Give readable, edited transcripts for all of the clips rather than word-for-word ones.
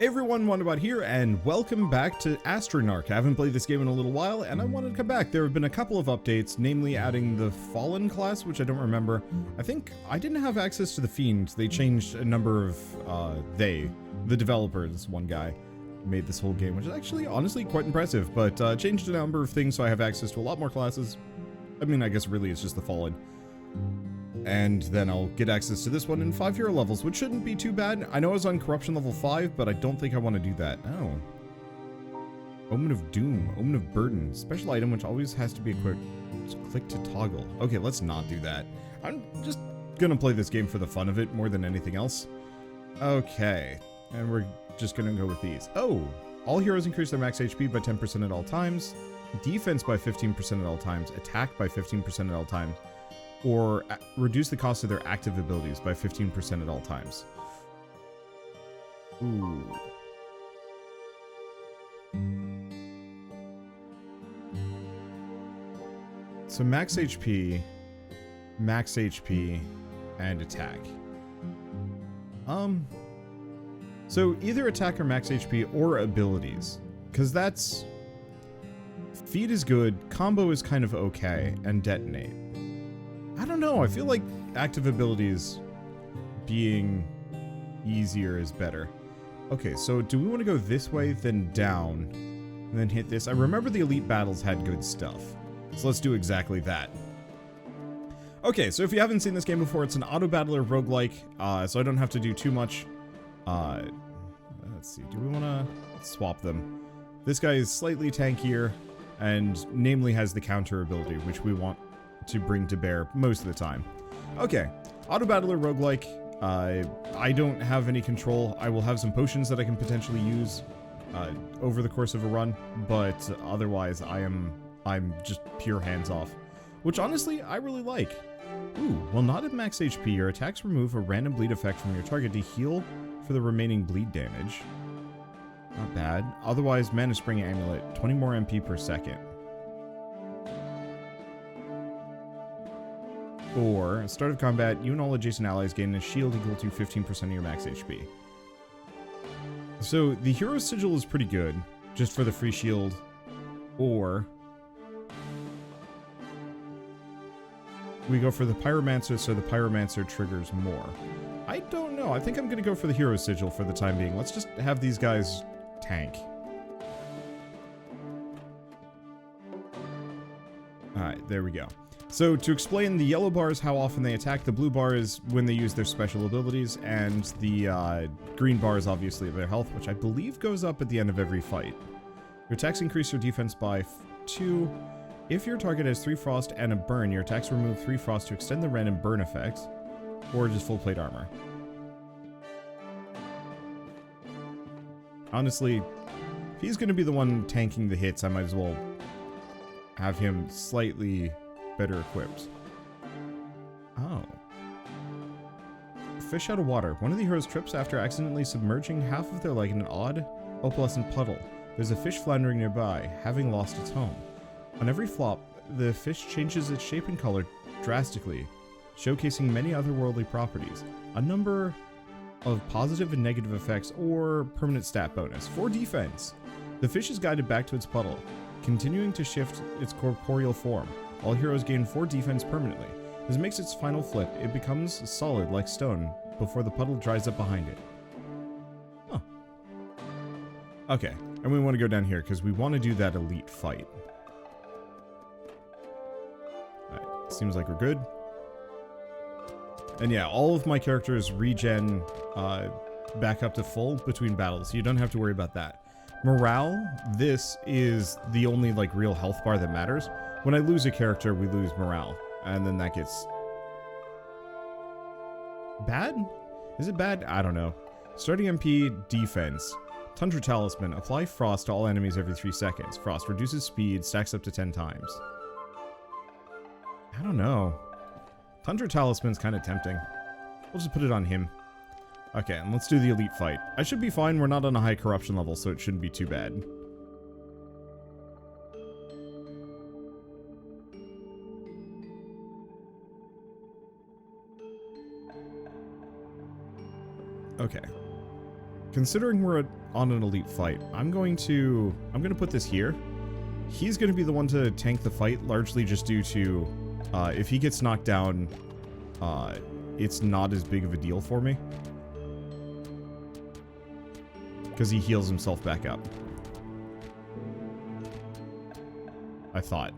Hey everyone, Wanderbot here, and welcome back to Astronarch. I haven't played this game in a little while, and I wanted to come back. There have been a couple of updates, namely adding the Fallen class, which I don't remember. I think I didn't have access to the Fiend. They changed a number of, the developers, one guy, made this whole game, which is actually, honestly, quite impressive, but changed a number of things so I have access to a lot more classes. I mean, I guess really it's just the Fallen. And then I'll get access to this one in 5 hero levels, which shouldn't be too bad. I know I was on corruption level 5, but I don't think I want to do that. Oh. Omen of Doom, Omen of Burden, special item which always has to be equipped. Just click to toggle. Okay, let's not do that. I'm just gonna play this game for the fun of it more than anything else. Okay, and we're just gonna go with these. Oh, all heroes increase their max HP by 10% at all times, defense by 15% at all times, attack by 15% at all times, or reduce the cost of their active abilities by 15% at all times. Ooh. So max HP, and attack. So either attack or max HP or abilities. Because that's... Feed is good, combo is kind of okay, and detonate. I don't know, I feel like active abilities being easier is better. Okay, so do we want to go this way, then down, and then hit this? I remember the elite battles had good stuff, so let's do exactly that. Okay, so if you haven't seen this game before, it's an auto-battler roguelike, so I don't have to do too much. Let's see, do we want to swap them? This guy is slightly tankier, and namely has the counter ability, which we want to bring to bear most of the time. Okay, auto-battler roguelike. I don't have any control. I will have some potions that I can potentially use over the course of a run, but otherwise I'm just pure hands-off, which honestly I really like. Ooh, while not at max HP, your attacks remove a random bleed effect from your target to heal for the remaining bleed damage. Not bad. Otherwise, Mana Spring Amulet, 20 more MP per second. Or, at start of combat, you and all adjacent allies gain a shield equal to 15% of your max HP. So, the Hero Sigil is pretty good, just for the free shield. Or, we go for the Pyromancer, so the Pyromancer triggers more. I don't know, I think I'm gonna go for the Hero Sigil for the time being. Let's just have these guys tank. Alright, there we go. So to explain, the yellow bar is how often they attack, the blue bar is when they use their special abilities, and the green bar is obviously their health, which I believe goes up at the end of every fight. Your attacks increase your defense by 2. If your target has 3 frost and a burn, your attacks remove 3 frost to extend the random burn effect, or just full plate armor. Honestly, if he's going to be the one tanking the hits, I might as well have him slightly better equipped. Oh. Fish out of water. One of the heroes trips after accidentally submerging half of their leg in an odd, opalescent puddle. There's a fish floundering nearby, having lost its home. On every flop, the fish changes its shape and color drastically, showcasing many otherworldly properties. A number of positive and negative effects or permanent stat bonus. For defense, the fish is guided back to its puddle, continuing to shift its corporeal form. All heroes gain 4 defense permanently. As it makes its final flip, it becomes solid like stone before the puddle dries up behind it. Huh. Okay, and we want to go down here because we want to do that elite fight. Alright, seems like we're good. And yeah, all of my characters regen back up to full between battles, so you don't have to worry about that. Morale, this is the only like real health bar that matters. When I lose a character, we lose morale, and then that gets bad? Is it bad? I don't know. Starting MP, defense. Tundra Talisman, apply frost to all enemies every 3 seconds. Frost reduces speed, stacks up to 10 times. I don't know. Tundra Talisman's kind of tempting. We'll just put it on him. Okay, and let's do the elite fight. I should be fine, we're not on a high corruption level, so it shouldn't be too bad. Okay. considering we're on an elite fight, I'm going to put this here. He's going to be the one to tank the fight, largely just due to if he gets knocked down, it's not as big of a deal for me. Because he heals himself back up. I thought.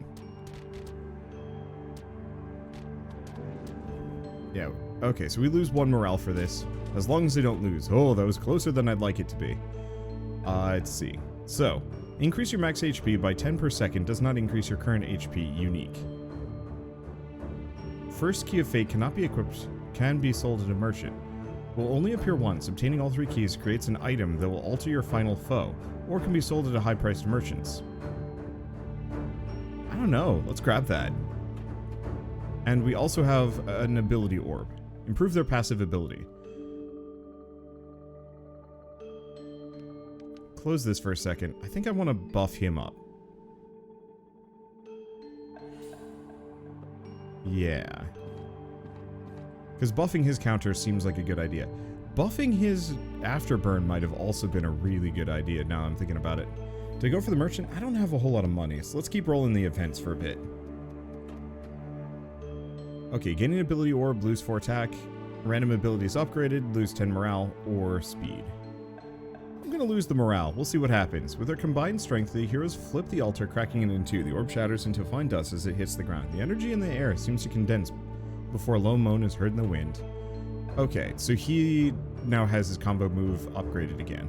Yeah, okay, so we lose 1 morale for this. As long as they don't lose. Oh, that was closer than I'd like it to be. Let's see. So, increase your max HP by 10 per second does not increase your current HP unique. First key of fate cannot be equipped, can be sold at a merchant. Will only appear once. Obtaining all 3 keys creates an item that will alter your final foe, or can be sold at a high price to merchants. I don't know. Let's grab that. And we also have an ability orb. Improve their passive ability. Close this for a second. I think I want to buff him up. Yeah. Because buffing his counter seems like a good idea. Buffing his afterburn might have also been a really good idea now I'm thinking about it. To go for the merchant, I don't have a whole lot of money, so let's keep rolling the events for a bit. Okay, gaining ability orb, lose 4 attack. Random abilities upgraded, lose 10 morale, or speed. I'm gonna lose the morale. We'll see what happens. With their combined strength, the heroes flip the altar, cracking it in 2. The orb shatters into fine dust as it hits the ground. The energy in the air seems to condense before a low moan is heard in the wind. Okay, so he now has his combo move upgraded again.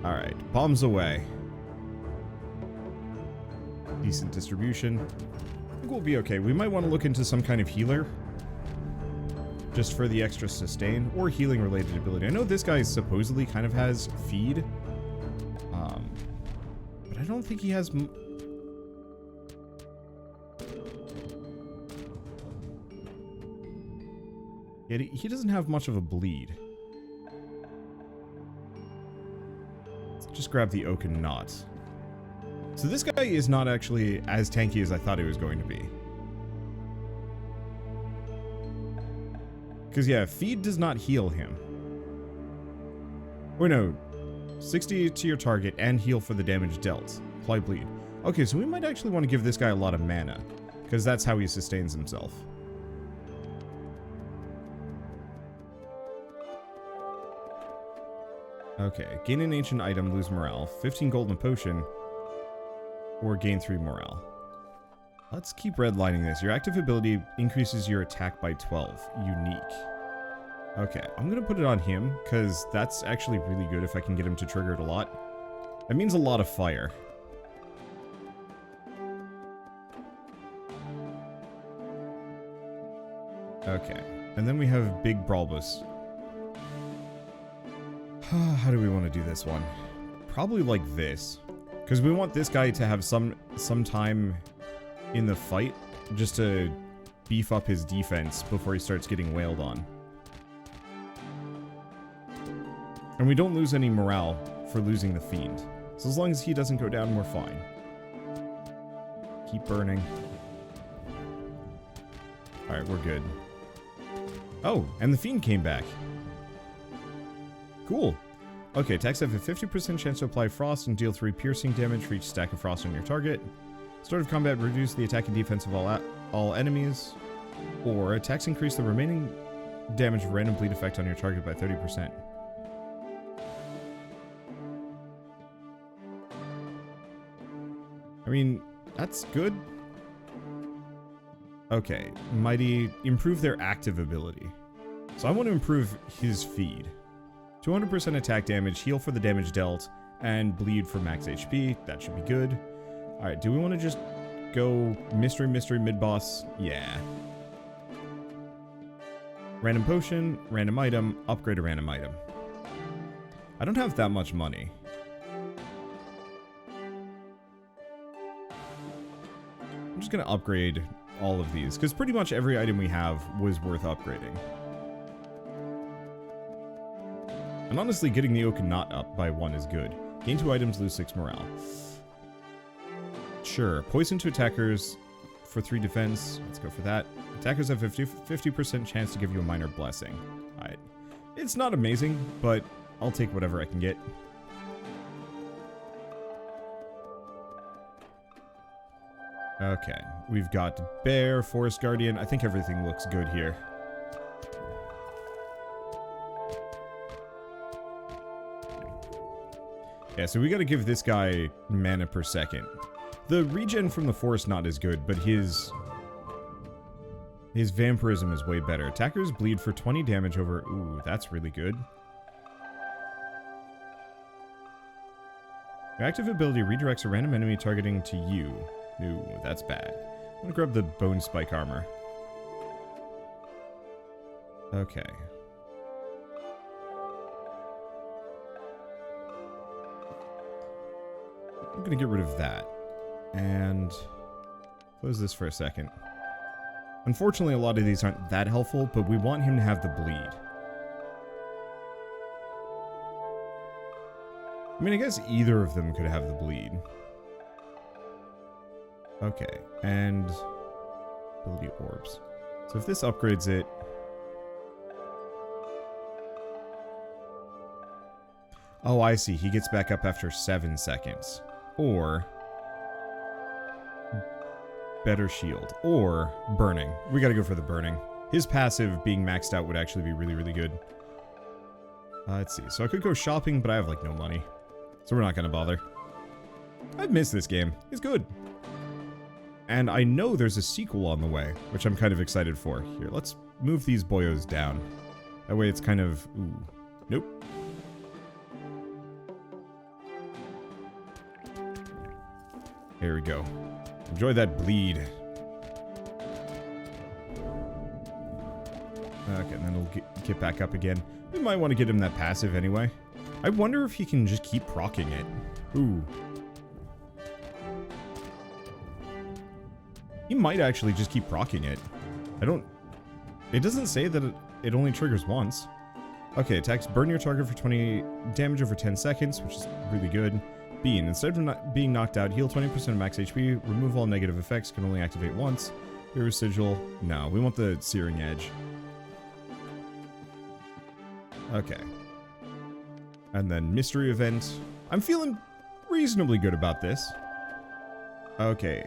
Alright, bombs away. Decent distribution. I think we'll be okay. We might want to look into some kind of healer. Just for the extra sustain or healing related ability. I know this guy supposedly kind of has feed. But I don't think he has... Yet he doesn't have much of a bleed. Let's just grab the Oaken Knot. So this guy is not actually as tanky as I thought he was going to be. Because yeah, feed does not heal him. Or no, 60 to your target and heal for the damage dealt. Apply bleed. Okay, so we might actually want to give this guy a lot of mana. Because that's how he sustains himself. Okay, gain an ancient item, lose morale. 15 golden potion. Or gain 3 morale. Let's keep redlining this. Your active ability increases your attack by 12. Unique. Okay, I'm gonna put it on him, because that's actually really good if I can get him to trigger it a lot. That means a lot of fire. Okay, and then we have Big Brawlbus. How do we want to do this one? Probably like this. Because we want this guy to have some time in the fight, just to beef up his defense before he starts getting wailed on. And we don't lose any morale for losing the Fiend. So as long as he doesn't go down, we're fine. Keep burning. Alright, we're good. Oh, and the Fiend came back. Cool. Okay, attacks have a 50% chance to apply frost and deal 3 piercing damage for each stack of frost on your target. Start of combat, reduce the attack and defense of all enemies. Or attacks increase the remaining damage random bleed effect on your target by 30%. I mean, that's good. Okay, mighty improve their active ability. So I want to improve his feed. 200% attack damage, heal for the damage dealt, and bleed for max HP. That should be good. Alright, do we want to just go mystery mid-boss? Yeah. Random potion, random item, upgrade a random item. I don't have that much money. I'm just going to upgrade all of these, because pretty much every item we have was worth upgrading. And honestly, getting the Oaken Knot up by 1 is good. Gain 2 items, lose 6 morale. Sure. Poison to attackers for 3 defense. Let's go for that. Attackers have 50% chance to give you a minor blessing. alright. It's not amazing, but I'll take whatever I can get. Okay, we've got Bear, Forest Guardian. I think everything looks good here. Yeah, so we gotta give this guy mana per second. The regen from the Forest not as good, but his vampirism is way better. Attackers bleed for 20 damage over... Ooh, that's really good. Your active ability redirects a random enemy targeting to you. Ooh, that's bad. I'm gonna grab the Bone Spike armor. Okay. I'm gonna get rid of that. And close this for a second. Unfortunately, a lot of these aren't that helpful, but we want him to have the bleed. I mean, I guess either of them could have the bleed. Okay, and ability orbs. So if this upgrades it... Oh, I see. He gets back up after 7 seconds. Or... better shield. Or burning. We gotta go for the burning. His passive being maxed out would actually be really, really good. Let's see. So I could go shopping, but I have, like, no money. So we're not gonna bother. I've missed this game. It's good. And I know there's a sequel on the way, which I'm kind of excited for. Here, let's move these boyos down. That way it's kind of... Ooh. Nope. There we go. Enjoy that bleed. Okay, and then he'll get back up again. We might want to get him that passive anyway. I wonder if he can just keep proccing it. Ooh. He might actually just keep proccing it. I don't... It doesn't say that it only triggers once. Okay, attacks burn your target for 20 damage over 10 seconds, which is really good. Bean, instead of not being knocked out, heal 20% of max HP, remove all negative effects, can only activate once. Your residual, no, we want the Searing Edge. Okay. And then Mystery Event. I'm feeling reasonably good about this. Okay.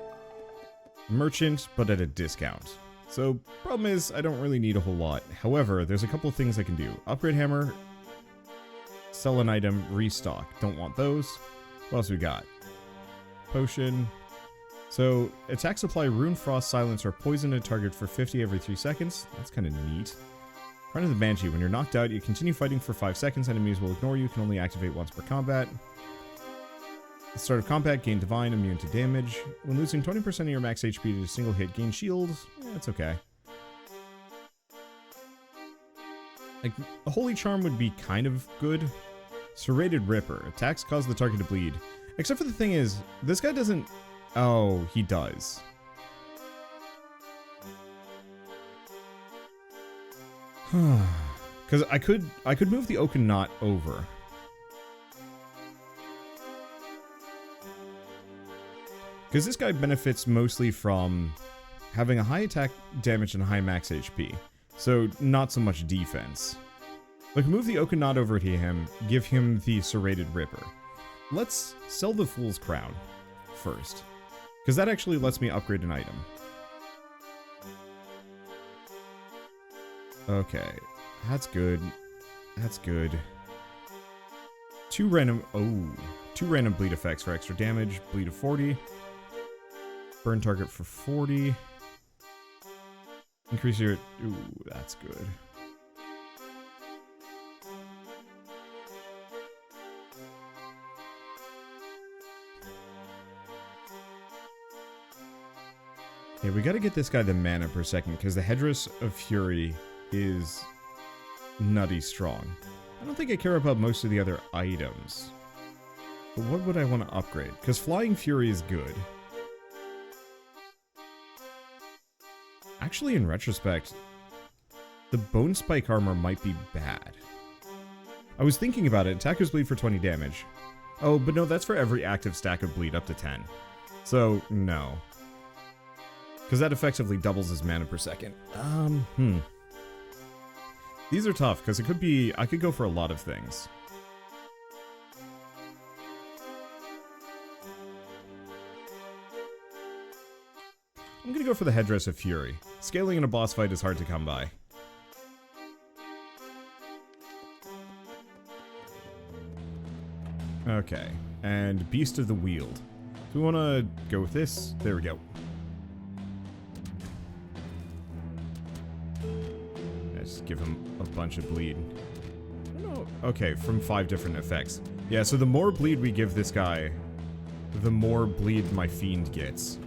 Merchant, but at a discount. So, problem is, I don't really need a whole lot. However, there's a couple of things I can do. Upgrade Hammer, sell an item, restock. Don't want those. What else we got? Potion. So, attack supply, Rune Frost, Silence, or poison a target for 50 every 3 seconds. That's kind of neat. Crown of the Banshee. When you're knocked out, you continue fighting for 5 seconds. Enemies will ignore you. Can only activate once per combat. At the start of combat, gain Divine, immune to damage. When losing 20% of your max HP to a single hit, gain Shield. That's okay. Like, a Holy Charm would be kind of good. Serrated Ripper. Attacks cause the target to bleed. Except for the thing is, this guy doesn't... Oh, he does. Because I could move the Oaken Knot over. Because this guy benefits mostly from having a high attack damage and high max HP. So, not so much defense. Like, move the Oaken Knot over to him, give him the Serrated Ripper. Let's sell the Fool's Crown first. Because that actually lets me upgrade an item. Okay. That's good. That's good. 2 random... Oh. 2 random bleed effects for extra damage. Bleed of 40. Burn target for 40. Increase your... Ooh, that's good. Yeah, we gotta get this guy the mana per second, because the Headdress of Fury is nutty strong. I don't think I care about most of the other items. But what would I want to upgrade? Because Flying Fury is good. Actually, in retrospect, the Bone Spike armor might be bad. I was thinking about it. Attackers bleed for 20 damage. Oh, but no, that's for every active stack of bleed up to 10. So, no. Because that effectively doubles his mana per second. These are tough, because it could be... I could go for a lot of things. I'm gonna go for the Headdress of Fury. Scaling in a boss fight is hard to come by. Okay, and Beast of the Wield. Do we want to go with this? There we go. Let's give him a bunch of bleed. I don't know. Okay, from 5 different effects. Yeah, so the more bleed we give this guy, the more bleed my Fiend gets.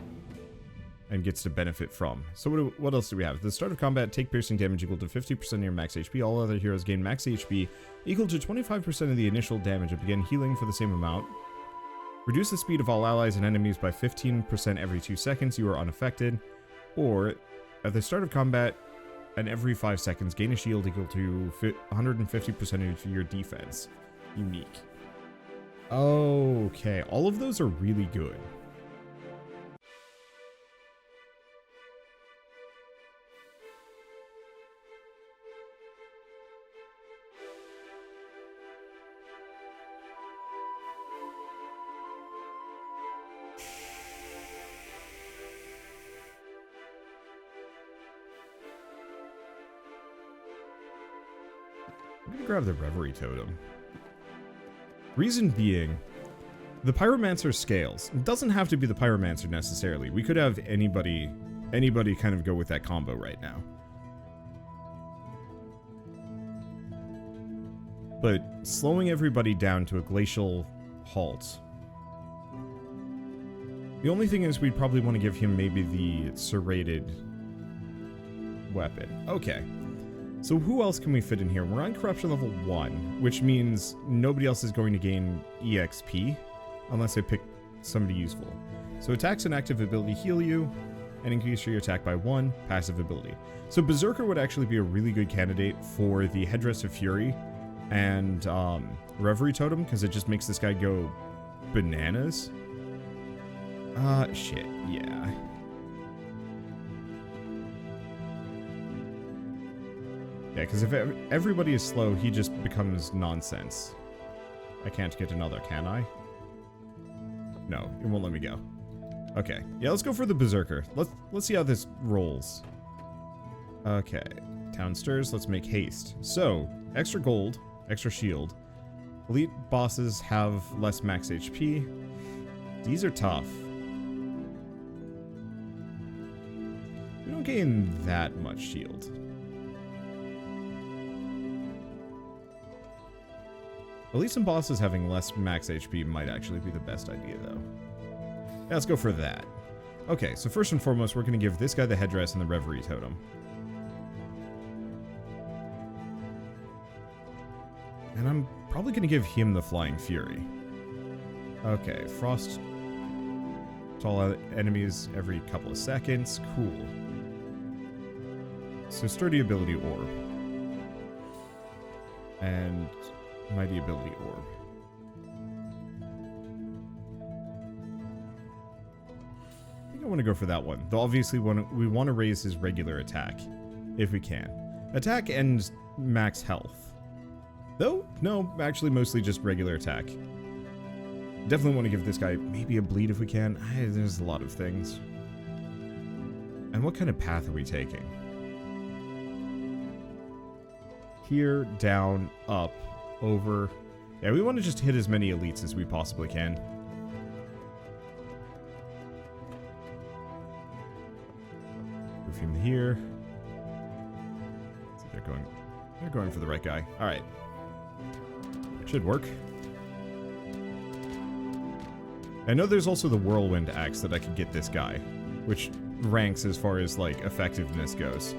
And gets to benefit from. So what else do we have? At the start of combat, take piercing damage equal to 50% of your max HP. All other heroes gain max HP equal to 25% of the initial damage and begin healing for the same amount. Reduce the speed of all allies and enemies by 15% every 2 seconds. You are unaffected. Or, at the start of combat, and every 5 seconds, gain a shield equal to 150% of your defense. Unique. Okay, all of those are really good. I'm gonna grab the Reverie Totem. Reason being, the Pyromancer scales. It doesn't have to be the Pyromancer necessarily. We could have anybody kind of go with that combo right now. But slowing everybody down to a glacial halt. The only thing is we'd probably want to give him maybe the serrated weapon. Okay. So who else can we fit in here? We're on corruption level 1, which means nobody else is going to gain EXP unless I pick somebody useful. So attacks and active ability heal you and increase your attack by 1, passive ability. So Berserker would actually be a really good candidate for the Headdress of Fury and Reverie Totem, because it just makes this guy go bananas. Shit, yeah. Yeah, because if everybody is slow, he just becomes nonsense. I can't get another, can I? No, it won't let me go. Okay, yeah, let's go for the Berserker. Let's see how this rolls. Okay, Town Stirs, let's make haste. So, extra gold, extra shield. Elite bosses have less max HP. These are tough. We don't gain that much shield. At least some bosses having less max HP might actually be the best idea, though. Yeah, let's go for that. Okay, so first and foremost, we're going to give this guy the Headdress and the Reverie Totem. And I'm probably going to give him the Flying Fury. Okay, Frost to all enemies every couple of seconds. Cool. So Sturdy Ability Orb. And Mighty Ability Orb. I think I want to go for that one. Though obviously we want to raise his regular attack, if we can. Attack and max health. Though, no, actually mostly just regular attack. Definitely want to give this guy maybe a bleed if we can. There's a lot of things. And what kind of path are we taking? Here, down, up, over. Yeah, we want to just hit as many elites as we possibly can. Move him here. See, they're going for the right guy. All right. Should work. I know there's also the Whirlwind Axe that I could get this guy, which ranks as far as, like, effectiveness goes.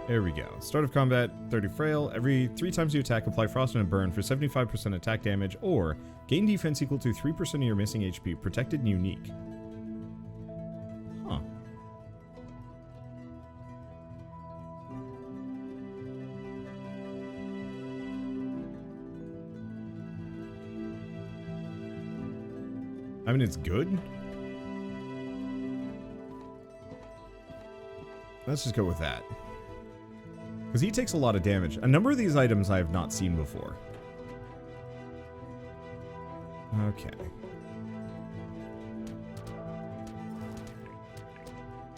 There we go. Start of combat, 30 frail. Every 3 times you attack, apply Frost and a Burn for 75% attack damage, or gain defense equal to 3% of your missing HP, protected and unique. Huh. I mean, it's good. Let's just go with that. Because he takes a lot of damage. A number of these items I have not seen before. Okay.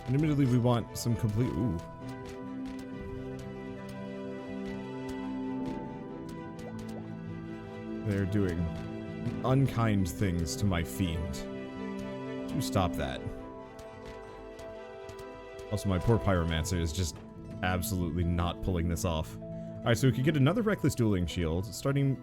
And admittedly, we want some complete... Ooh. They're doing unkind things to my Fiend. Do stop that. Also, my poor Pyromancer is just absolutely not pulling this off. Alright, so we could get another Reckless Dueling Shield, starting...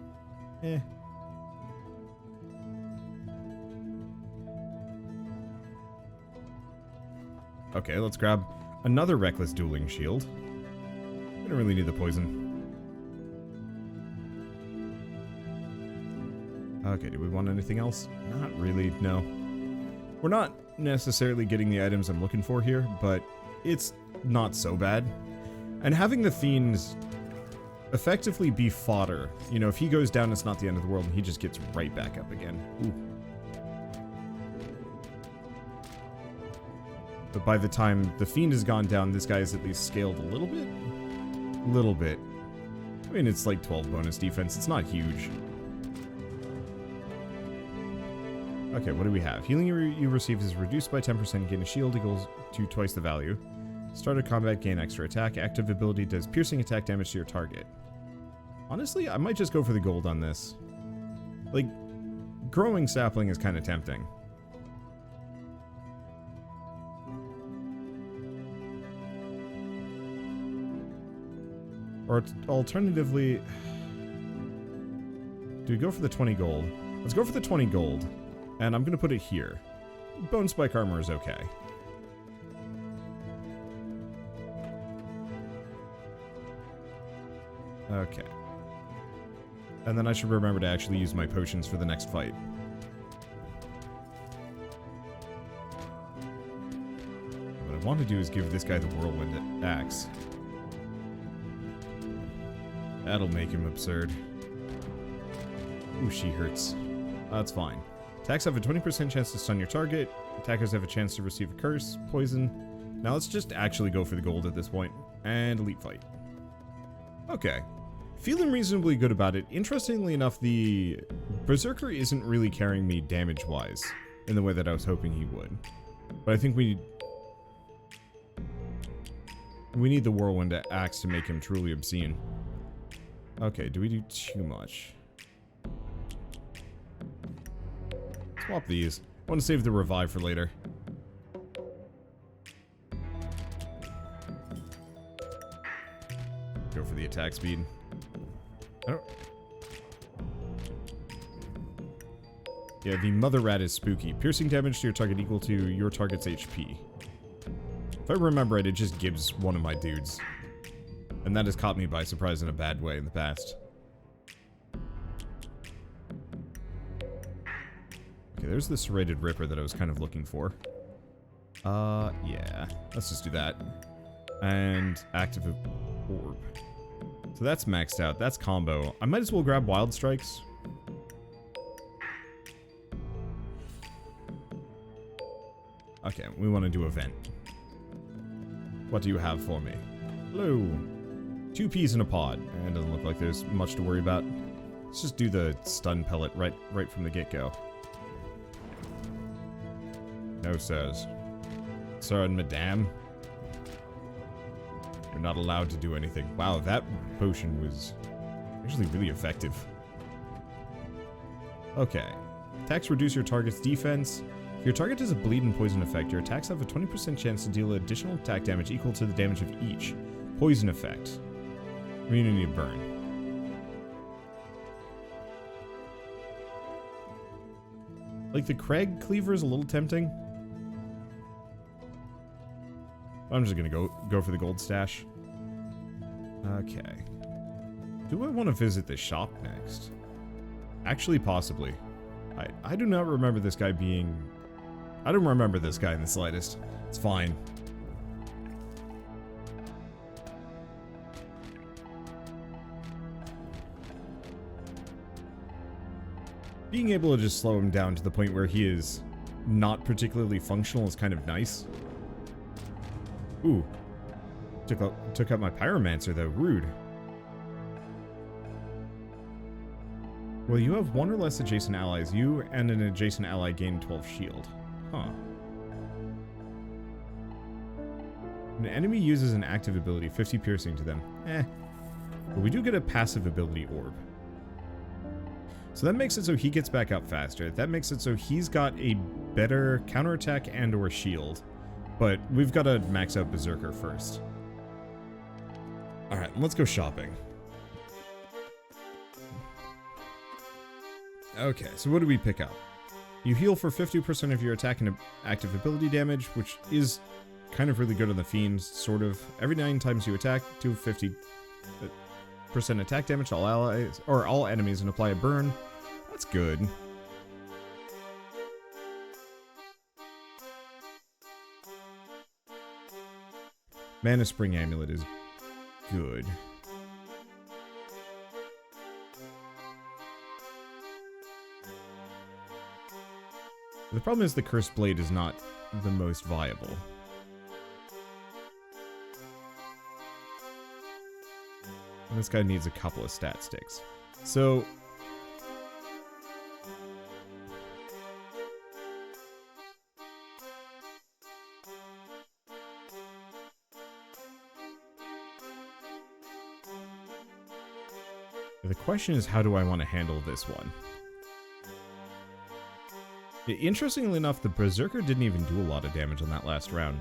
Okay, let's grab another Reckless Dueling Shield. We don't really need the poison. Okay, do we want anything else? Not really, no. We're not necessarily getting the items I'm looking for here, but it's not so bad. And having the Fiend effectively be fodder, you know, if he goes down, it's not the end of the world, and he just gets right back up again. Ooh. But by the time the Fiend has gone down, this guy is at least scaled a little bit. Little bit. I mean, it's like 12 bonus defense. It's not huge. Okay, what do we have? Healing you receive is reduced by 10%. Gain a shield equals to twice the value. Start of combat, gain extra attack. Active ability does piercing attack damage to your target. Honestly, I might just go for the gold on this. Like, growing sapling is kind of tempting. Or alternatively, do we go for the 20 gold? Let's go for the 20 gold. And I'm going to put it here. Bone Spike Armor is okay. Okay. And then I should remember to actually use my potions for the next fight. What I want to do is give this guy the Whirlwind Axe. That'll make him absurd. Ooh, she hurts. That's fine. Attacks have a 20% chance to stun your target. Attackers have a chance to receive a curse, poison. Now let's just actually go for the gold at this point. And elite fight. Okay. Feeling reasonably good about it. Interestingly enough, the Berserker isn't really carrying me damage-wise in the way that I was hoping he would. But I think we need the Whirlwind Axe to make him truly obscene. Okay, do we do too much? Swap these. I want to save the revive for later. Go for the attack speed. I don't... Yeah, the Mother Rat is spooky. Piercing damage to your target equal to your target's HP. If I remember right, it just gives one of my dudes. And that has caught me by surprise in a bad way in the past. Okay, there's the Serrated Ripper that I was kind of looking for. Yeah. Let's just do that. And Active Orb. So that's maxed out. That's combo. I might as well grab Wild Strikes. Okay, we want to do Event. What do you have for me? Hello. 2 peas in a pod. It doesn't look like there's much to worry about. Let's just do the stun pellet right from the get-go. No, sirs. Sir and madame. You're not allowed to do anything. Wow, that potion was actually really effective. Okay. Attacks reduce your target's defense. If your target has a bleed and poison effect, your attacks have a 20% chance to deal additional attack damage equal to the damage of each. Poison effect. Immunity to burn. Like, the Craig Cleaver is a little tempting. I'm just gonna go for the gold stash. Okay. Do I want to visit the shop next? Actually, possibly. I do not remember this guy being... I don't remember this guy in the slightest. It's fine. Being able to just slow him down to the point where he is not particularly functional is kind of nice. Ooh. Took out my pyromancer though. Rude. Well, you have one or less adjacent allies. You and an adjacent ally gain 12 shield. Huh. An enemy uses an active ability, 50 piercing to them. But we do get a passive ability orb. So that makes it so he gets back up faster. That makes it so he's got a better counterattack and or shield. But we've got to max out Berserker first. Alright, let's go shopping. Okay, so what do we pick up? You heal for 50% of your attack and active ability damage, which is kind of really good on the Fiend, sort of. Every 9 times you attack, do 50% attack damage to all allies, or all enemies, and apply a burn. That's good. Mana Spring Amulet is good. The problem is the Cursed Blade is not the most viable. And this guy needs a couple of stat sticks. So... the question is, how do I want to handle this one? Interestingly enough, the Berserker didn't even do a lot of damage on that last round.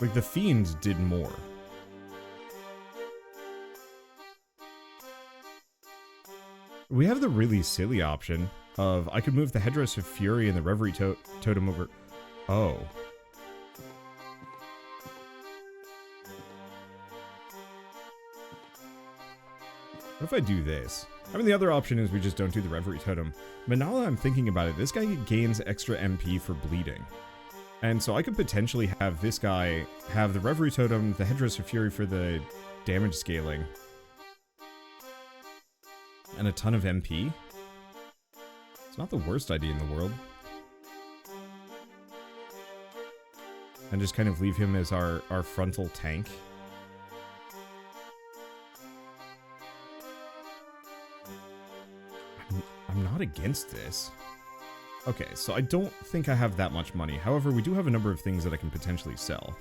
Like, the Fiend did more. We have the really silly option of I could move the Headdress of Fury and the Reverie Totem over... Oh. What if I do this? I mean, the other option is we just don't do the Reverie Totem. But now that I'm thinking about it, this guy gains extra MP for bleeding. And so I could potentially have this guy have the Reverie Totem, the Headdress of Fury for the damage scaling, and a ton of MP. It's not the worst idea in the world. And just kind of leave him as our frontal tank. I'm not against this. Okay, so I don't think I have that much money. However, we do have a number of things that I can potentially sell.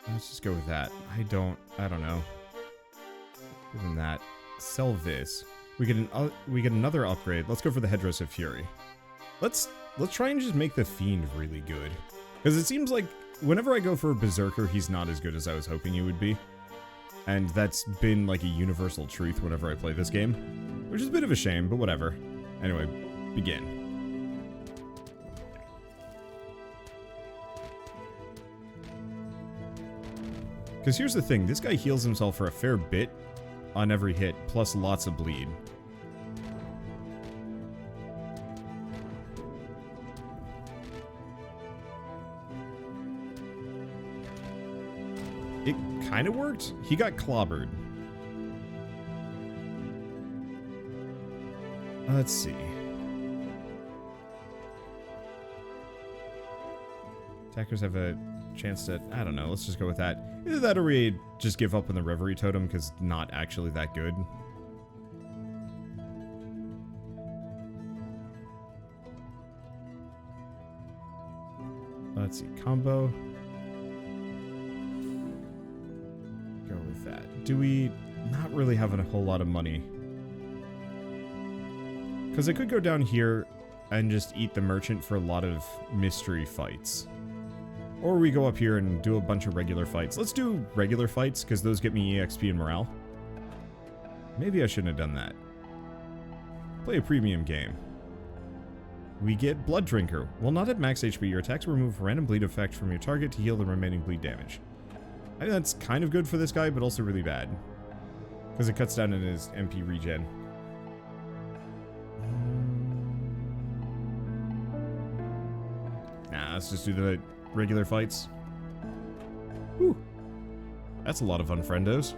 Let's just go with that. I don't know. Even that. Sell this. We get another upgrade. Let's go for the Headdress of Fury. Let's try and just make the Fiend really good. Because it seems like whenever I go for a Berserker, he's not as good as I was hoping he would be. And that's been like a universal truth whenever I play this game. Which is a bit of a shame, but whatever. Anyway, begin. Because here's the thing, this guy heals himself for a fair bit on every hit, plus lots of bleed. It kind of worked. He got clobbered. Let's see. Attackers have a chance to... I don't know. Let's just go with that. Either that or we just give up on the Reverie Totem because not actually that good. Let's see. Combo. Go with that. Do we not really have a whole lot of money? Because I could go down here and just eat the merchant for a lot of mystery fights. Or we go up here and do a bunch of regular fights. Let's do regular fights, because those get me EXP and morale. Maybe I shouldn't have done that. Play a premium game. We get Blood Drinker. While not at max HP, your attacks remove random bleed effect from your target to heal the remaining bleed damage. I think that's kind of good for this guy, but also really bad. Because it cuts down on his MP regen. Nah, let's just do the regular fights. Whew. That's a lot of unfriendos.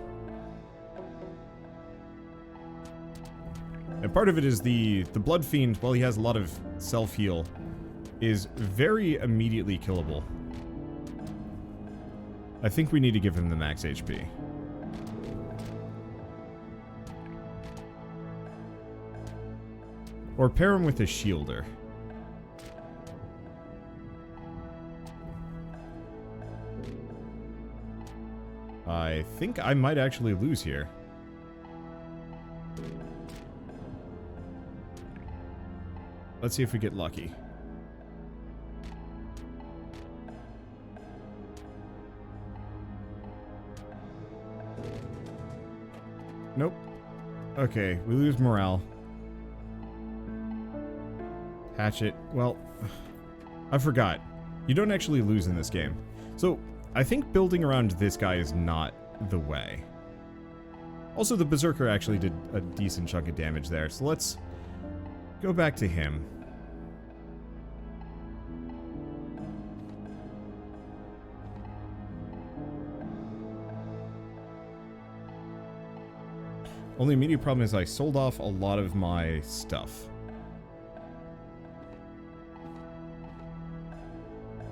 And part of it is the Blood Fiend, while he has a lot of self-heal, is very immediately killable. I think we need to give him the max HP. Or pair him with a shielder. I think I might actually lose here. Let's see if we get lucky. Nope. Okay, we lose morale. Hatchet. Well, I forgot. You don't actually lose in this game. So, I think building around this guy is not the way. Also, the Berserker actually did a decent chunk of damage there, so let's go back to him. Only immediate problem is I sold off a lot of my stuff.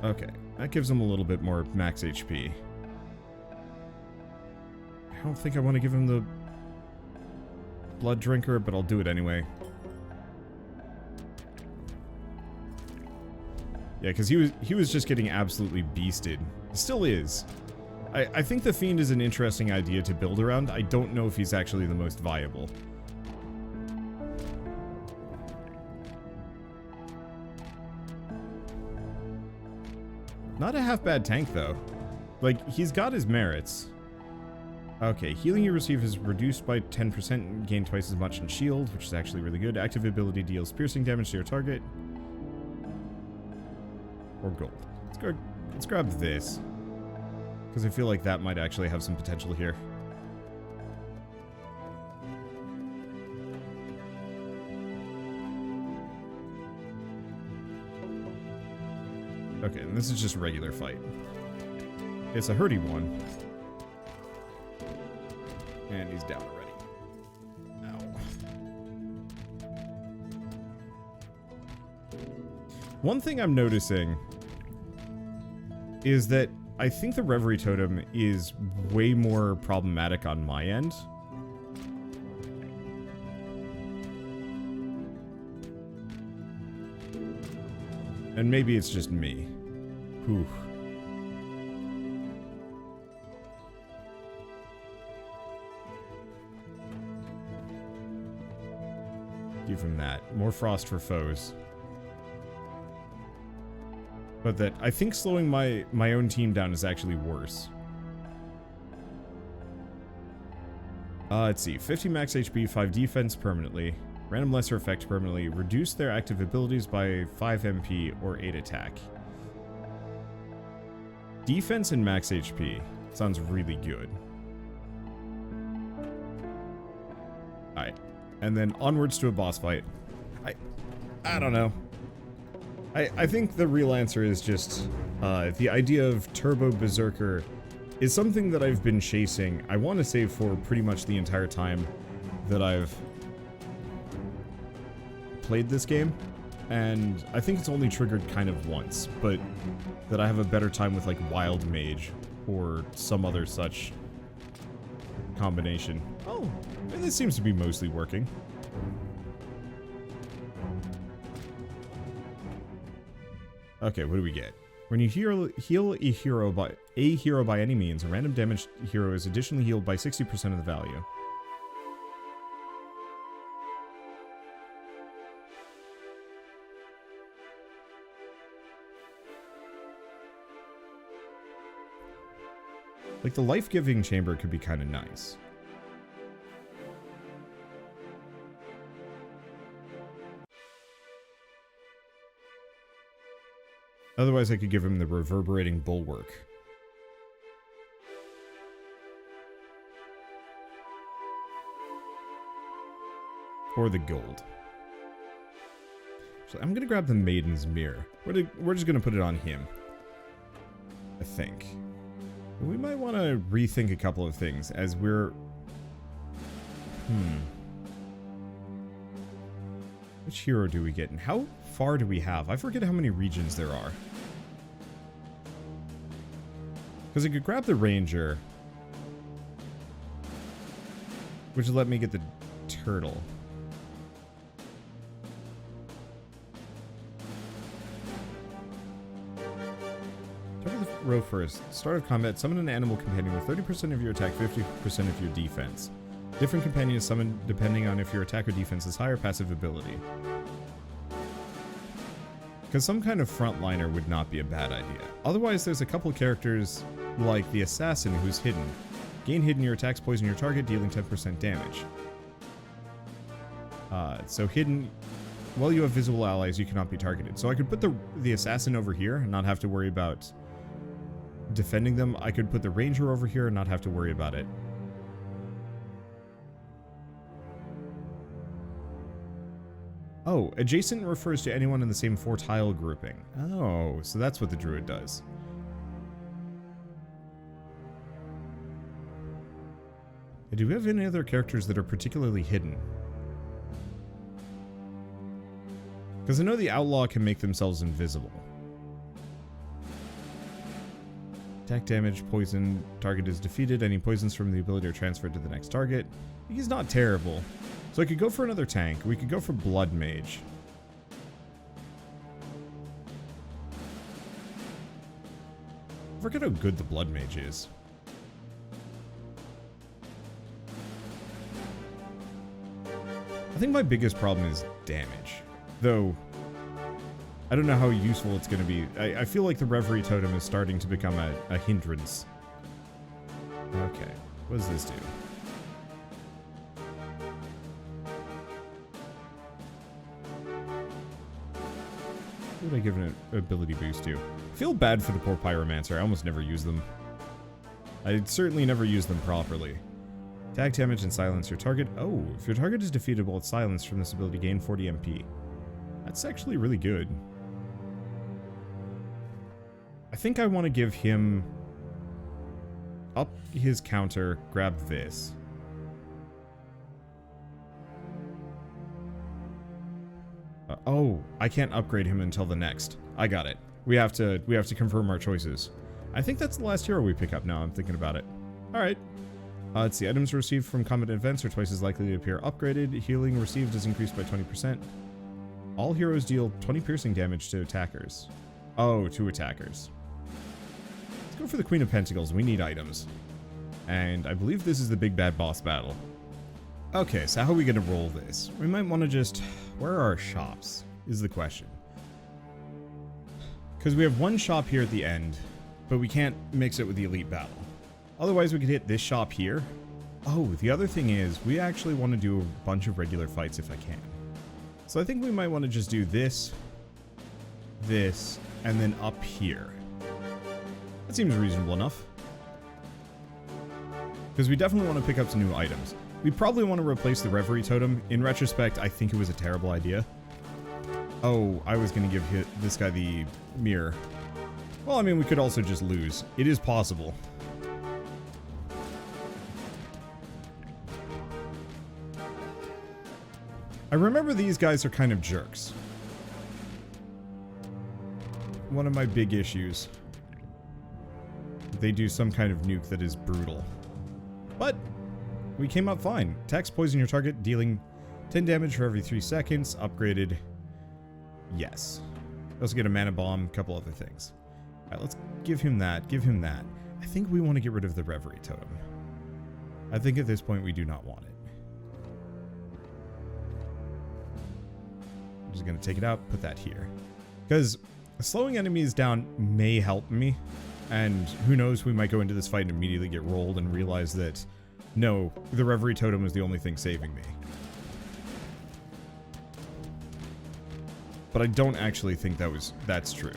Okay, that gives him a little bit more max HP. I don't think I want to give him the Blood Drinker, but I'll do it anyway. Yeah, because he was just getting absolutely beasted. Still is. I think the Fiend is an interesting idea to build around. I don't know if he's actually the most viable. Not a half bad tank, though. Like, he's got his merits. Okay, healing you receive is reduced by 10%, gain twice as much in shield, which is actually really good. Active ability deals piercing damage to your target. Or gold. Let's grab this. Because I feel like that might actually have some potential here. Okay, and this is just a regular fight. It's a hurdy one. And he's down already. Ow. One thing I'm noticing is that I think the Reverie Totem is way more problematic on my end. And maybe it's just me. Whew. Give him that. More frost for foes. But that, I think slowing my own team down is actually worse. Let's see. 50 max HP, 5 defense permanently. Random lesser effect permanently. Reduce their active abilities by 5 MP or 8 attack. Defense and max HP. Sounds really good. Alright. And then onwards to a boss fight. I don't know. I think the real answer is just the idea of Turbo Berserker is something that I've been chasing. I want to say for pretty much the entire time that I've played this game, and I think it's only triggered kind of once, but that I have a better time with like Wild Mage or some other such combination. Oh, and this seems to be mostly working. Okay, what do we get? When you heal a hero by any means, a random damaged hero is additionally healed by 60% of the value. Like, the life-giving chamber could be kind of nice. Otherwise, I could give him the reverberating bulwark. Or the gold. So I'm gonna grab the Maiden's Mirror. We're just gonna put it on him. I think. We might want to rethink a couple of things as we're... Which hero do we get and how far do we have? I forget how many regions there are. Because I could grab the ranger, which would let me get the turtle. Start with the row first. Start of combat, summon an animal companion with 30% of your attack, 50% of your defense. Different companions summoned depending on if your attack or defense is high or passive ability. Because some kind of frontliner would not be a bad idea. Otherwise, there's a couple characters like the assassin who's hidden. Gain hidden, your attacks poison your target, dealing 10% damage. So hidden, while you have visible allies, you cannot be targeted. So I could put the assassin over here and not have to worry about defending them. I could put the ranger over here and not have to worry about it. Oh, adjacent refers to anyone in the same 4-tile grouping. Oh, so that's what the druid does. Do we have any other characters that are particularly hidden? Because I know the outlaw can make themselves invisible. Attack damage, poison, target is defeated. Any poisons from the ability are transferred to the next target. He's not terrible. So I could go for another tank. We could go for Blood Mage. I forget how good the Blood Mage is. I think my biggest problem is damage. Though, I don't know how useful it's going to be. I feel like the Reverie Totem is starting to become a hindrance. Okay, what does this do? What would I give an ability boost to? I feel bad for the poor Pyromancer. I almost never use them. I certainly never use them properly. Attack damage and silence your target. Oh, if your target is defeated while it's silenced from this ability, gain 40 MP. That's actually really good. I think I want to give him up his counter, grab this. Oh, I can't upgrade him until the next. I got it. We have to confirm our choices. I think that's the last hero we pick up now. I'm thinking about it. All right. Let's see. Items received from combat events are twice as likely to appear upgraded. Healing received is increased by 20%. All heroes deal 20 piercing damage to attackers. Oh, to attackers. Let's go for the Queen of Pentacles. We need items. And I believe this is the big bad boss battle. Okay, so how are we going to roll this? We might want to just... Where are our shops, is the question. Because we have one shop here at the end, but we can't mix it with the elite battle. Otherwise, we could hit this shop here. Oh, the other thing is, we actually want to do a bunch of regular fights if I can. So I think we might want to just do this, this, and then up here. That seems reasonable enough. Because we definitely want to pick up some new items. We probably want to replace the Reverie Totem. In retrospect, I think it was a terrible idea. Oh, I was going to give this guy the mirror. Well, I mean, we could also just lose. It is possible. I remember these guys are kind of jerks. One of my big issues. They do some kind of nuke that is brutal. But we came up fine. Attacks poison your target, dealing 10 damage for every 3 seconds. Upgraded. Yes. Also get a mana bomb, a couple other things. Alright, let's give him that. Give him that. I think we want to get rid of the Reverie Totem. I think at this point we do not want it. I'm just going to take it out, put that here. Because slowing enemies down may help me. And who knows, we might go into this fight and immediately get rolled and realize that, no, the Reverie Totem was the only thing saving me. But I don't actually think that's true.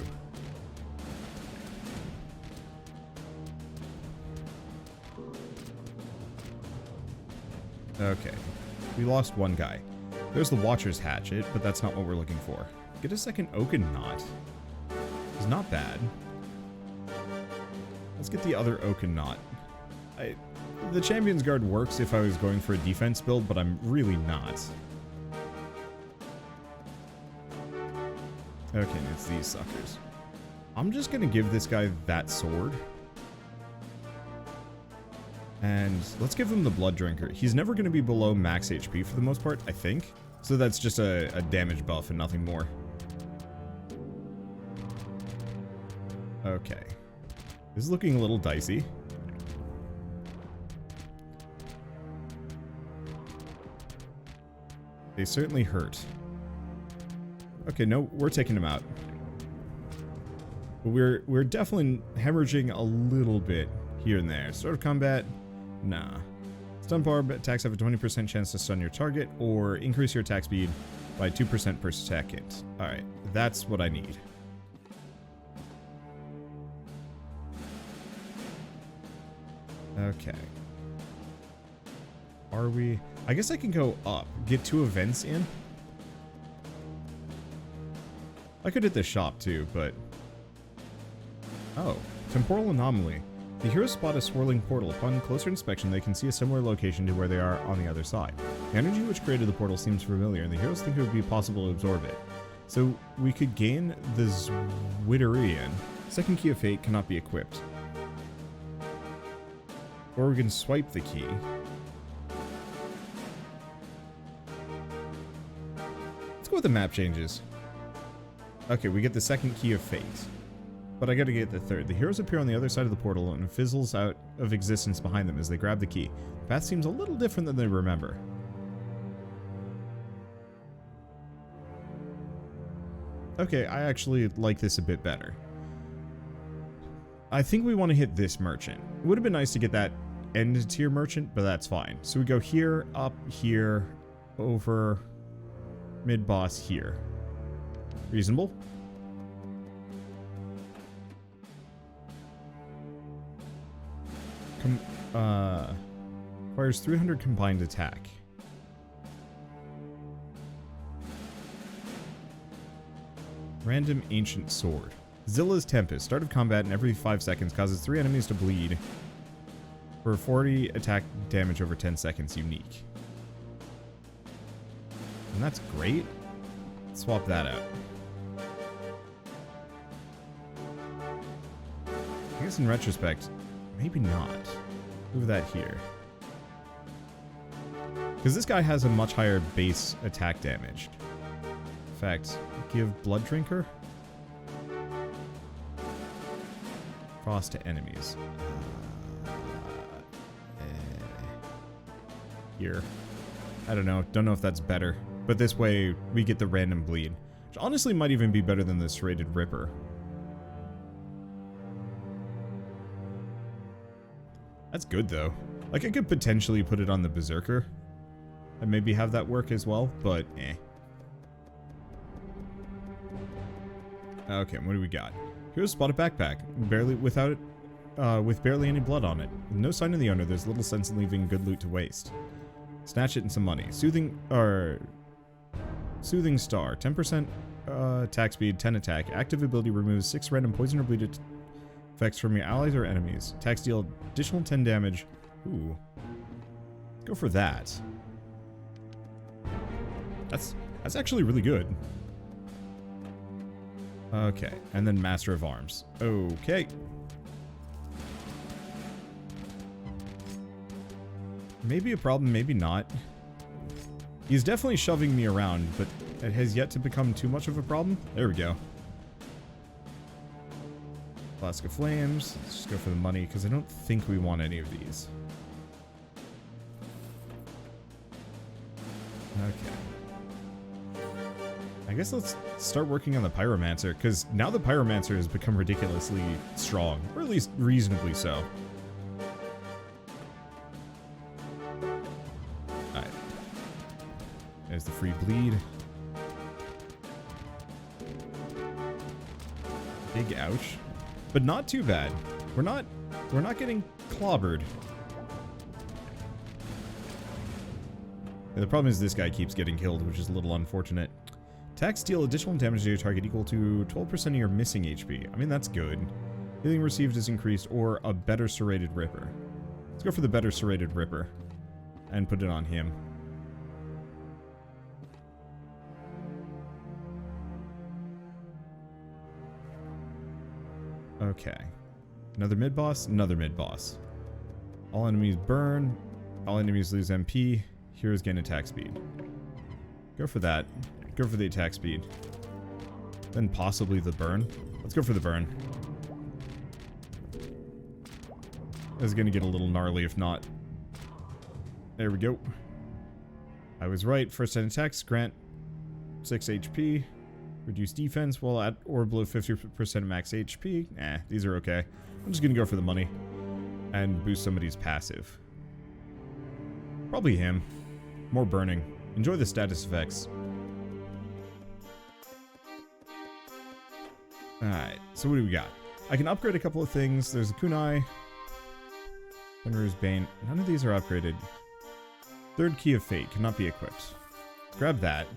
Okay. We lost one guy. There's the Watcher's Hatchet, but that's not what we're looking for. Get a second Oaken Knot. It's not bad. Let's get the other Oaken Knot. The Champion's Guard works if I was going for a defense build, but I'm really not. Okay, and it's these suckers. I'm just gonna give this guy that sword. And let's give him the Blood Drinker. He's never gonna be below max HP for the most part, I think. So that's just a damage buff and nothing more. Okay. This is looking a little dicey. They certainly hurt. Okay, no, we're taking him out. But we're definitely hemorrhaging a little bit here and there. Start of combat? Nah. Stun power attacks have a 20% chance to stun your target, or increase your attack speed by 2% per second. Alright, that's what I need. Okay. Are we... I guess I can go up. Get 2 events in. I could hit the shop too, but... Oh. Temporal anomaly. The heroes spot a swirling portal. Upon closer inspection, they can see a similar location to where they are on the other side. The energy which created the portal seems familiar, and the heroes think it would be possible to absorb it. So, we could gain the Zwitterian. Second key of fate cannot be equipped. Or we can swipe the key. Let's go with the map changes. Okay, we get the second key of fate. But I gotta get the third. The heroes appear on the other side of the portal and fizzles out of existence behind them as they grab the key. The path seems a little different than they remember. Okay, I actually like this a bit better. I think we want to hit this merchant. It would have been nice to get that end tier merchant, but that's fine. So we go here, up, here, over, mid-boss here. Reasonable? Requires 300 combined attack. Random Ancient Sword. Zilla's Tempest. Start of combat and every 5 seconds causes 3 enemies to bleed for 40 attack damage over 10 seconds unique. And that's great. Let's swap that out. I guess in retrospect, maybe not. Move that here. Because this guy has a much higher base attack damage. In fact, give Blood Drinker. Cross to enemies. Here. I don't know. Don't know if that's better. But this way, we get the random bleed. Which honestly might even be better than the Serrated Ripper. That's good, though. Like, I could potentially put it on the Berserker. And maybe have that work as well, but eh. Okay, what do we got? Here's spot a backpack. With barely any blood on it. With no sign of the owner, there's little sense in leaving good loot to waste. Snatch it and some money. Soothing Star. 10% attack speed, 10 attack. Active ability removes 6 random poison or bleed effects from your allies or enemies. Attacks deal additional 10 damage. Ooh. Go for that. That's actually really good. Okay, and then Master of Arms. Okay. Maybe a problem, maybe not. He's definitely shoving me around, but it has yet to become too much of a problem. There we go. Flask of Flames. Let's just go for the money, because I don't think we want any of these. Okay. I guess let's start working on the Pyromancer, because now the Pyromancer has become ridiculously strong, or at least reasonably so. Alright. There's the free bleed. Big ouch. But not too bad. We're not getting clobbered. The problem is this guy keeps getting killed, which is a little unfortunate. Attacks deal additional damage to your target equal to 12% of your missing HP. I mean, that's good. Healing received is increased, or a better serrated ripper. Let's go for the better serrated ripper and put it on him. Okay. Another mid-boss, another mid-boss. All enemies burn, all enemies lose MP, heroes gain attack speed. Go for that. Go for the attack speed. Then possibly the burn. Let's go for the burn. This is going to get a little gnarly if not. There we go. I was right. First 10 attacks grant 6 HP. Reduce defense while at or below 50% max HP. Nah, these are okay. I'm just going to go for the money. And boost somebody's passive. Probably him. More burning. Enjoy the status effects. Alright, so what do we got? I can upgrade a couple of things. There's a kunai. Fenrir's Bane. None of these are upgraded. Third Key of Fate cannot be equipped. Grab that.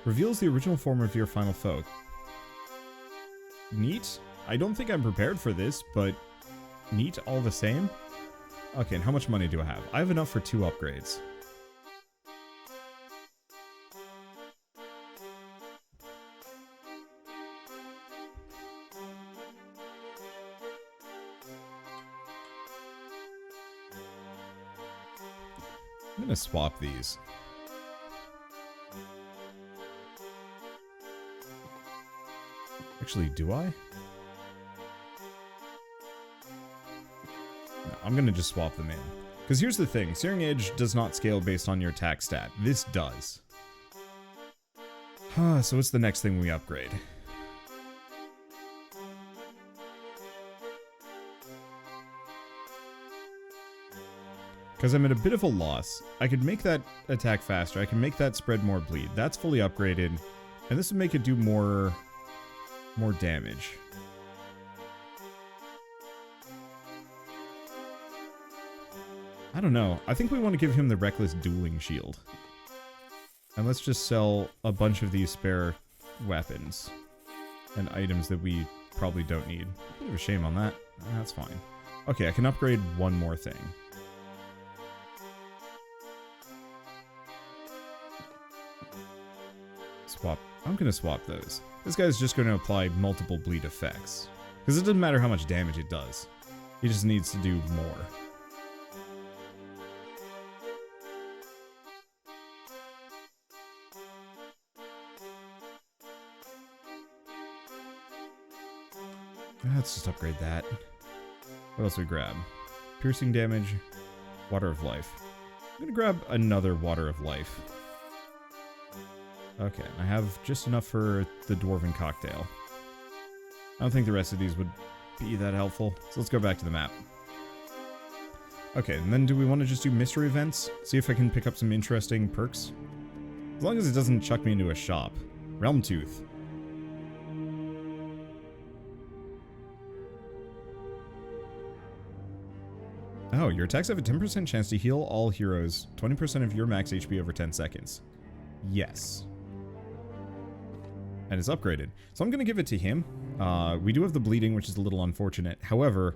Reveals the original form of your final foe. Neat. I don't think I'm prepared for this, but neat all the same. Okay, and how much money do I have? I have enough for 2 upgrades. I'm gonna swap these. Actually, do I? No, I'm gonna just swap them in. Because here's the thing, Searing Edge does not scale based on your attack stat. This does. So what's the next thing we upgrade? Because I'm at a bit of a loss. I could make that attack faster. I can make that spread more bleed. That's fully upgraded. And this would make it do more damage. I don't know. I think we want to give him the Reckless Dueling Shield. And let's just sell a bunch of these spare weapons and items that we probably don't need. Bit of a shame on that. That's fine. Okay, I can upgrade one more thing. Swap. I'm going to swap those. This guy's just going to apply multiple bleed effects. Because it doesn't matter how much damage it does. He just needs to do more. Let's just upgrade that. What else do we grab? Piercing damage. Water of Life. I'm going to grab another Water of Life. Okay, I have just enough for the Dwarven Cocktail. I don't think the rest of these would be that helpful. So let's go back to the map. Okay, and then do we want to just do mystery events? See if I can pick up some interesting perks? As long as it doesn't chuck me into a shop. Realm Tooth. Oh, your attacks have a 10% chance to heal all heroes 20% of your max HP over 10 seconds. Yes. And it's upgraded. So I'm going to give it to him. We do have the bleeding, which is a little unfortunate. However,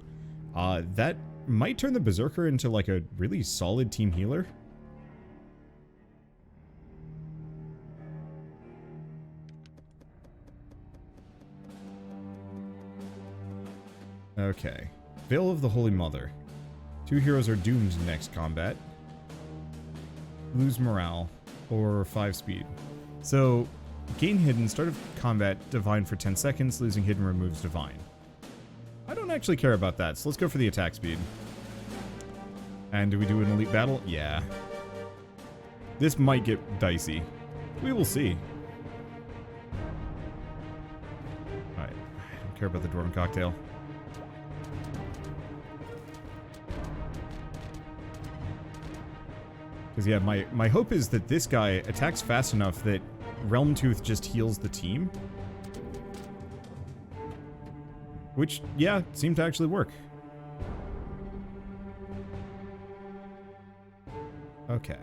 that might turn the Berserker into like a really solid team healer. Okay. Veil of the Holy Mother. 2 heroes are doomed next combat. Lose morale, or 5 speed. So, gain hidden, start of combat, divine for 10 seconds, losing hidden removes divine. I don't actually care about that, so let's go for the attack speed. And do we do an elite battle? Yeah. This might get dicey. We will see. Alright, I don't care about the Dwarven Cocktail. Because yeah, my hope is that this guy attacks fast enough that Realm Tooth just heals the team. Which, yeah, seemed to actually work. Okay.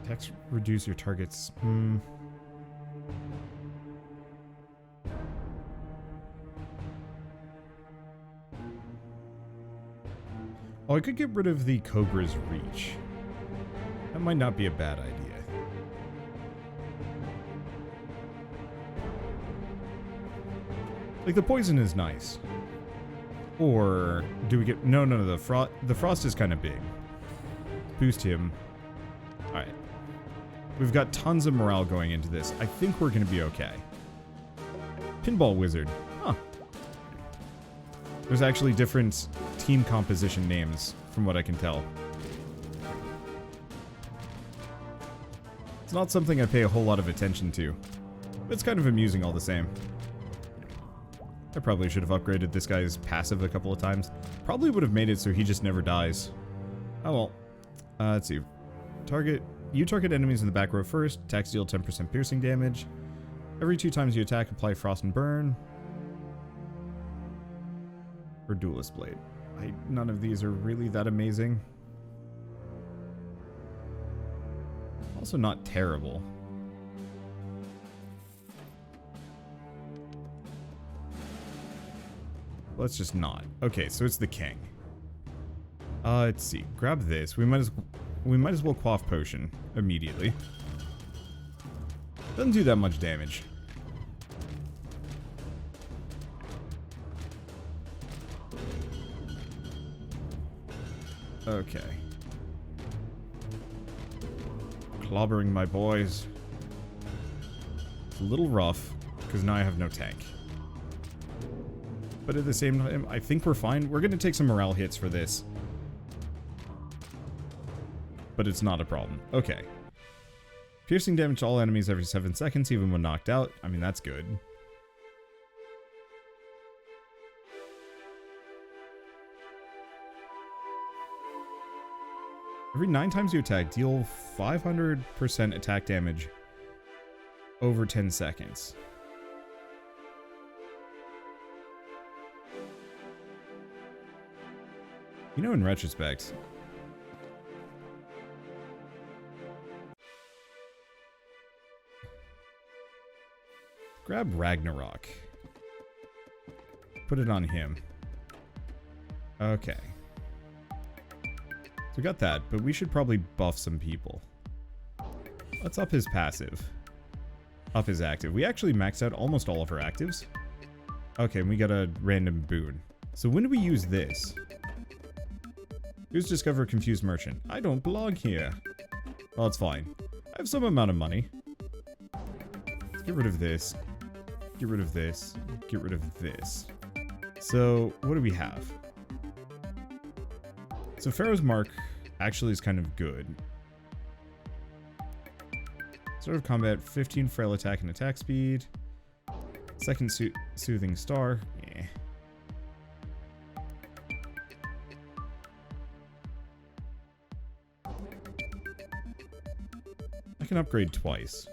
Attacks reduce your target's... Oh, I could get rid of the Cobra's reach. That might not be a bad idea. Like, the poison is nice. Or do we get... No, the frost is kind of big. Boost him. Alright. We've got tons of morale going into this. I think we're going to be okay. Pinball Wizard. Huh. There's actually different team composition names, from what I can tell. It's not something I pay a whole lot of attention to. But it's kind of amusing all the same. I probably should have upgraded this guy's passive a couple of times. Probably would have made it so he just never dies. Oh well. Let's see. You target enemies in the back row first. Attacks deal 10% piercing damage. Every 2 times you attack, apply Frost and Burn. Or Duelist Blade. None of these are really that amazing. Also not terrible. Let's just not. Okay, so it's the king. Let's see. Grab this. We might as well quaff potion immediately. Doesn't do that much damage. Okay. Clobbering my boys. It's a little rough, because now I have no tank. But at the same time, I think we're fine. We're going to take some morale hits for this. But it's not a problem. Okay. Piercing damage to all enemies every 7 seconds, even when knocked out. I mean, that's good. Every 9 times you attack, deal 500% attack damage over 10 seconds. You know, in retrospect, grab Ragnarok. Put it on him. Okay. So we got that, but we should probably buff some people. Let's up his passive. Up his active. We actually maxed out almost all of our actives. Okay, and we got a random boon. So when do we use this? Use Discover Confused Merchant. I don't belong here. Well, it's fine. I have some amount of money. Let's get rid of this. Get rid of this. Get rid of this. So, what do we have? So, Pharaoh's Mark actually is kind of good. Start of combat, 15 frail attack and attack speed. Second Soothing Star. Yeah. I can upgrade twice.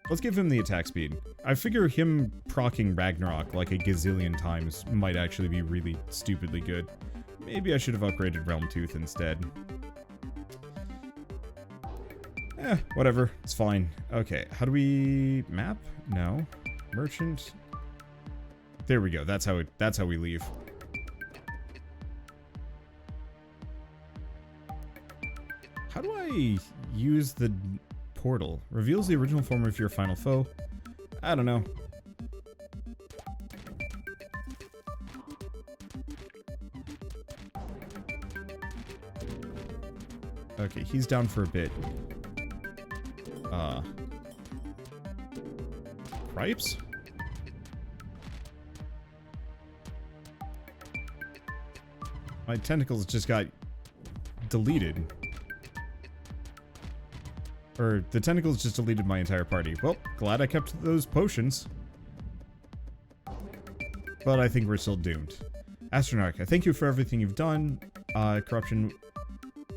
Let's give him the attack speed. I figure him proccing Ragnarok like a gazillion times might actually be really stupidly good. Maybe I should have upgraded Realm Tooth instead. Whatever. It's fine. Okay, how do we map? No. Merchant. There we go. That's how we leave. How do I use the portal? Reveals the original form of your final foe. I don't know. Okay, he's down for a bit. Cripes? My tentacles just got deleted. Or, the tentacles just deleted my entire party. Well, glad I kept those potions. But I think we're still doomed. Astronarch, I thank you for everything you've done. Corruption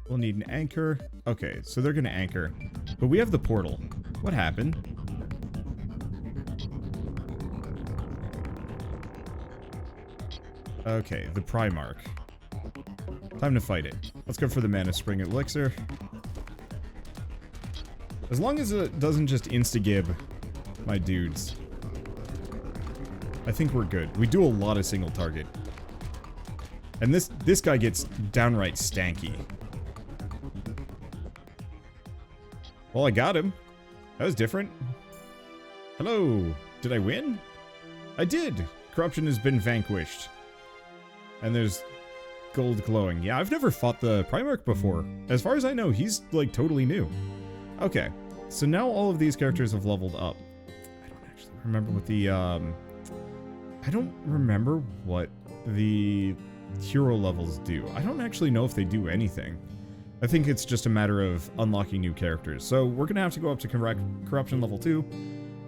will need an anchor. Okay, so they're gonna anchor. But we have the portal. What happened? Okay, the Primarch. Time to fight it. Let's go for the Mana Spring Elixir. As long as it doesn't just insta-gib my dudes, I think we're good. We do a lot of single target. And this guy gets downright stanky. Well, I got him. That was different. Hello. Did I win? I did. Corruption has been vanquished. And there's gold glowing. Yeah, I've never fought the Primarch before. As far as I know, he's, like, totally new. Okay. So now all of these characters have leveled up. I don't actually remember what the, I don't remember what the hero levels do. I don't actually know if they do anything. I think it's just a matter of unlocking new characters. So we're going to have to go up to Corruption level 2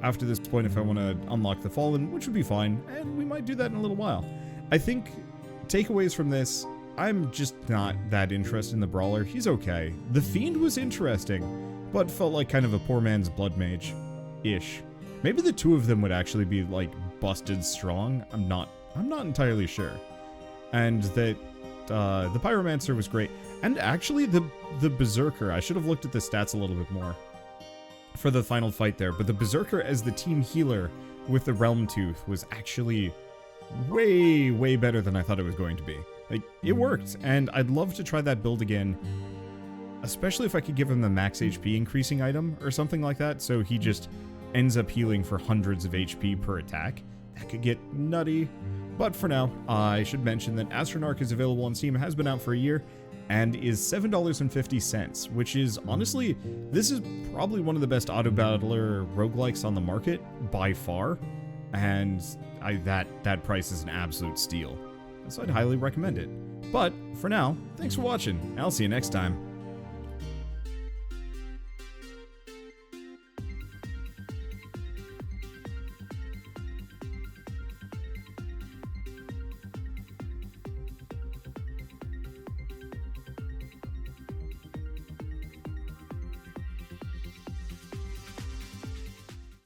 after this point if I want to unlock the Fallen, which would be fine, and we might do that in a little while. I think takeaways from this, I'm just not that interested in the Brawler. He's okay. The Fiend was interesting, but felt like kind of a poor man's Blood Mage-ish. Maybe the two of them would actually be, like, busted strong. I'm not entirely sure. And that the Pyromancer was great. And actually, the Berserker, I should have looked at the stats a little bit more for the final fight there, but the Berserker as the team healer with the Realm Tooth was actually way, way better than I thought it was going to be. Like, it worked, and I'd love to try that build again, especially if I could give him the max HP increasing item or something like that, so he just ends up healing for hundreds of HP per attack. That could get nutty. But for now, I should mention that Astronarch is available on Steam, has been out for a year, and is $7.50, which is, honestly, this is probably one of the best auto-battler roguelikes on the market, by far, and that price is an absolute steal. So I'd highly recommend it. But, for now, thanks for watching, and I'll see you next time.